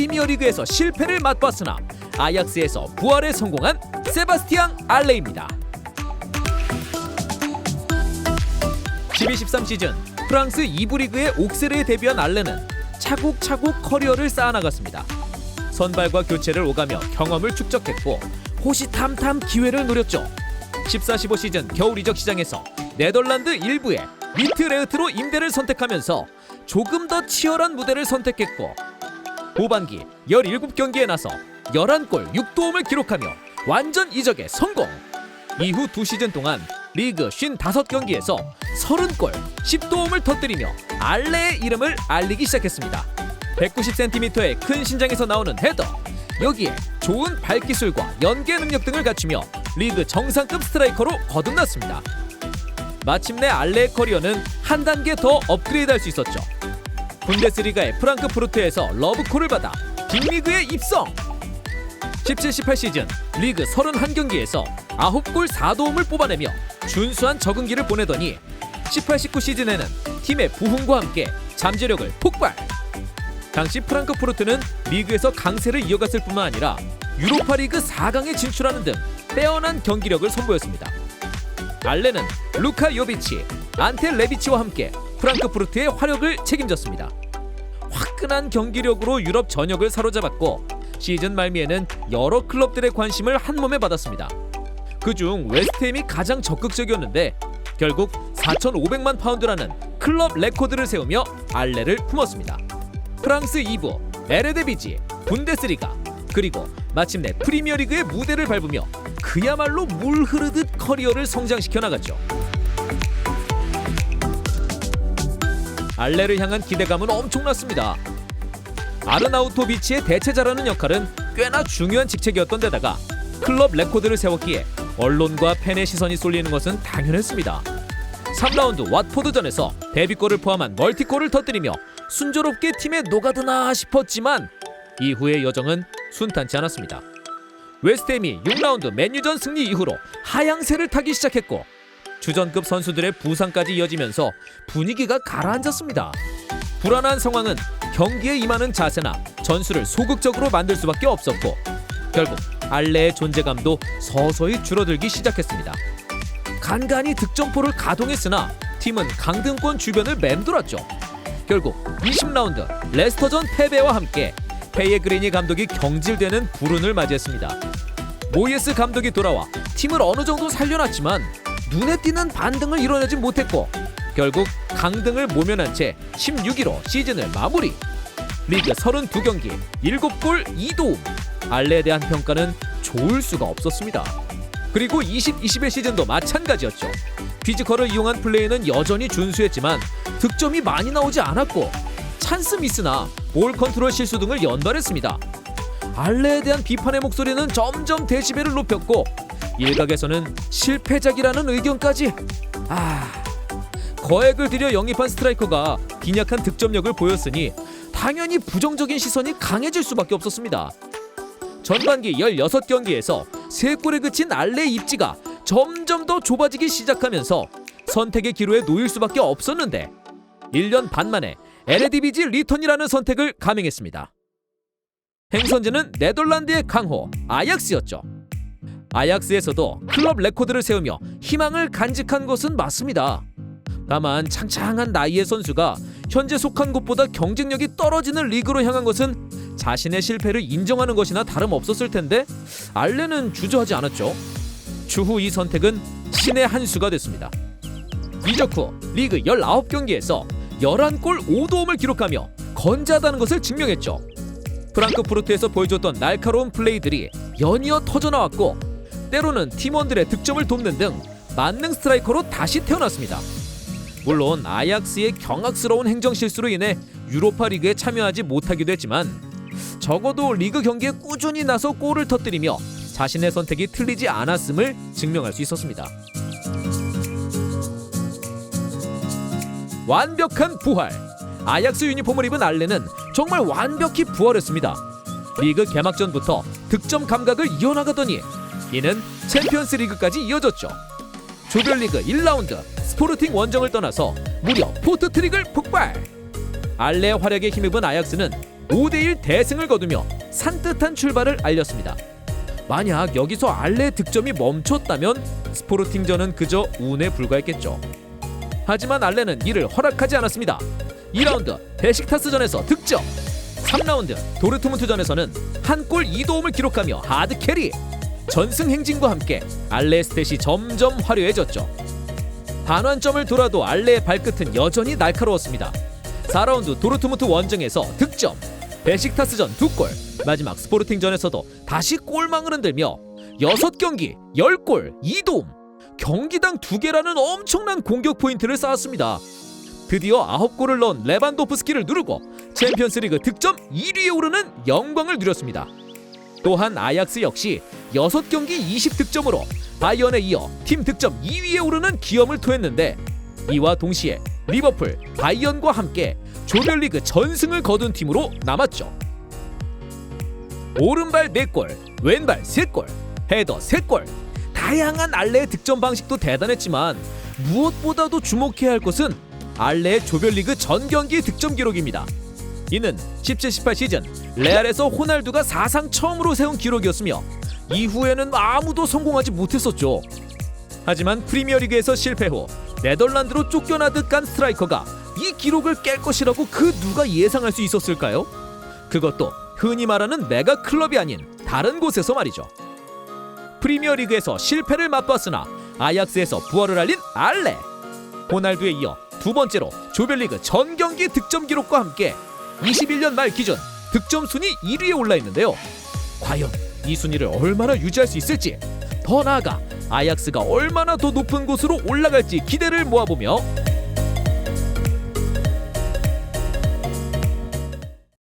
프리미어리그에서 실패를 맛봤으나 아약스에서 부활에 성공한 세바스티앙 알레입니다. 12-13 시즌 프랑스 2부 리그의 옥세르에 데뷔한 알레는 차곡차곡 커리어를 쌓아나갔습니다. 선발과 교체를 오가며 경험을 축적했고 호시탐탐 기회를 노렸죠. 14-15 시즌 겨울 이적 시장에서 네덜란드 1부의 위트레흐트로 임대를 선택하면서 조금 더 치열한 무대를 선택했고 후반기 17경기에 나서 11골 6도움을 기록하며 완전 이적에 성공! 이후 2시즌 동안 리그 55경기에서 30골 10도움을 터뜨리며 알레의 이름을 알리기 시작했습니다. 190cm의 큰 신장에서 나오는 헤더, 여기에 좋은 발기술과 연계 능력 등을 갖추며 리그 정상급 스트라이커로 거듭났습니다. 마침내 알레의 커리어는 한 단계 더 업그레이드할 수 있었죠. 분데스리가의 프랑크푸르트에서 러브콜을 받아 빅리그에 입성! 17-18 시즌 리그 31경기에서 9골 4도움을 뽑아내며 준수한 적응기를 보내더니 18-19 시즌에는 팀의 부흥과 함께 잠재력을 폭발! 당시 프랑크푸르트는 리그에서 강세를 이어갔을 뿐만 아니라 유로파리그 4강에 진출하는 등 빼어난 경기력을 선보였습니다. 알레는 루카 요비치, 안테 레비치와 함께 프랑크푸르트의 화력을 책임졌습니다. 화끈한 경기력으로 유럽 전역을 사로잡았고 시즌 말미에는 여러 클럽들의 관심을 한몸에 받았습니다. 그중 웨스트햄이 가장 적극적이었는데 결국 4,500만 파운드라는 클럽 레코드를 세우며 알레를 품었습니다. 프랑스 2부, 에레디비지, 분데스리가, 그리고 마침내 프리미어리그의 무대를 밟으며 그야말로 물 흐르듯 커리어를 성장시켜 나갔죠. 알레를 향한 기대감은 엄청났습니다. 아르나우토비치의 대체자라는 역할은 꽤나 중요한 직책이었던 데다가 클럽 레코드를 세웠기에 언론과 팬의 시선이 쏠리는 것은 당연했습니다. 3라운드 왓포드전에서 데뷔골을 포함한 멀티골을 터뜨리며 순조롭게 팀에 녹아드나 싶었지만 이후의 여정은 순탄치 않았습니다. 웨스트햄이 6라운드 맨유전 승리 이후로 하향세를 타기 시작했고 주전급 선수들의 부상까지 이어지면서 분위기가 가라앉았습니다. 불안한 상황은 경기에 임하는 자세나 전술을 소극적으로 만들 수밖에 없었고 결국 알레의 존재감도 서서히 줄어들기 시작했습니다. 간간히 득점포를 가동했으나 팀은 강등권 주변을 맴돌았죠. 결국 20라운드 레스터전 패배와 함께 페예그리니 감독이 경질되는 불운을 맞이했습니다. 모예스 감독이 돌아와 팀을 어느 정도 살려놨지만 눈에 띄는 반등을 이뤄내지 못했고 결국 강등을 모면한 채 16위로 시즌을 마무리. 리그 32경기 7골 2도움. 알레에 대한 평가는 좋을 수가 없었습니다. 그리고 20-21 시즌도 마찬가지였죠. 피지컬을 이용한 플레이는 여전히 준수했지만 득점이 많이 나오지 않았고 찬스 미스나 볼 컨트롤 실수 등을 연발했습니다. 알레에 대한 비판의 목소리는 점점 데시벨을 높였고 일각에서는 실패작이라는 의견까지. 거액을 들여 영입한 스트라이커가 빈약한 득점력을 보였으니 당연히 부정적인 시선이 강해질 수밖에 없었습니다. 전반기 16경기에서 3골에 그친 알레의 입지가 점점 더 좁아지기 시작하면서 선택의 기로에 놓일 수밖에 없었는데 1년 반 만에 에레디비지 리턴이라는 선택을 감행했습니다. 행선지는 네덜란드의 강호 아약스였죠. 아약스에서도 클럽 레코드를 세우며 희망을 간직한 것은 맞습니다. 다만 창창한 나이의 선수가 현재 속한 곳보다 경쟁력이 떨어지는 리그로 향한 것은 자신의 실패를 인정하는 것이나 다름없었을 텐데 알레는 주저하지 않았죠. 추후 이 선택은 신의 한 수가 됐습니다. 이적 후 리그 19경기에서 11골 5도움을 기록하며 건재하다는 것을 증명했죠. 프랑크푸르트에서 보여줬던 날카로운 플레이들이 연이어 터져나왔고 때로는 팀원들의 득점을 돕는 등 만능 스트라이커로 다시 태어났습니다. 물론 아약스의 경악스러운 행정실수로 인해 유로파 리그에 참여하지 못하기도 했지만 적어도 리그 경기에 꾸준히 나서 골을 터뜨리며 자신의 선택이 틀리지 않았음을 증명할 수 있었습니다. 완벽한 부활! 아약스 유니폼을 입은 알레는 정말 완벽히 부활했습니다. 리그 개막전부터 득점 감각을 이어나가더니 이는 챔피언스 리그까지 이어졌죠. 조별리그 1라운드 스포르팅 원정을 떠나서 무려 포트트릭을 폭발! 알레의 활약에 힘입은 아약스는 5대1 대승을 거두며 산뜻한 출발을 알렸습니다. 만약 여기서 알레의 득점이 멈췄다면 스포르팅전은 그저 운에 불과했겠죠. 하지만 알레는 이를 허락하지 않았습니다. 2라운드 베식타스전에서 득점, 3라운드 도르트문트전에서는 한 골 2도움을 기록하며 하드 캐리. 전승 행진과 함께 알레의 스탯이 점점 화려해졌죠. 반환점을 돌아도 알레의 발끝은 여전히 날카로웠습니다. 4라운드 도르트문트 원정에서 득점, 베식타스전 2골, 마지막 스포르팅전에서도 다시 골망을 흔들며 6경기 10골 2도움, 경기당 2개라는 엄청난 공격 포인트를 쌓았습니다. 드디어 9골을 넣은 레반도프스키를 누르고 챔피언스리그 득점 1위에 오르는 영광을 누렸습니다. 또한 아약스 역시 6경기 20득점으로 바이언에 이어 팀 득점 2위에 오르는 기염을 토했는데, 이와 동시에 리버풀, 바이언과 함께 조별리그 전승을 거둔 팀으로 남았죠. 오른발 4골, 왼발 3골, 헤더 3골. 다양한 알레의 득점 방식도 대단했지만 무엇보다도 주목해야 할 것은 알레의 조별리그 전 경기 득점 기록입니다. 이는 17-18 시즌 레알에서 호날두가 사상 처음으로 세운 기록이었으며 이후에는 아무도 성공하지 못했었죠. 하지만 프리미어리그에서 실패 후 네덜란드로 쫓겨나듯 간 스트라이커가 이 기록을 깰 것이라고 그 누가 예상할 수 있었을까요? 그것도 흔히 말하는 메가 클럽이 아닌 다른 곳에서 말이죠. 프리미어리그에서 실패를 맛봤으나 아약스에서 부활을 알린 알레. 호날두에 이어 두 번째로 조별리그 전 경기 득점 기록과 함께 21년 말 기준 득점 순위 1위에 올라 있는데요. 과연 이 순위를 얼마나 유지할 수 있을지, 더 나아가 아약스가 얼마나 더 높은 곳으로 올라갈지 기대를 모아보며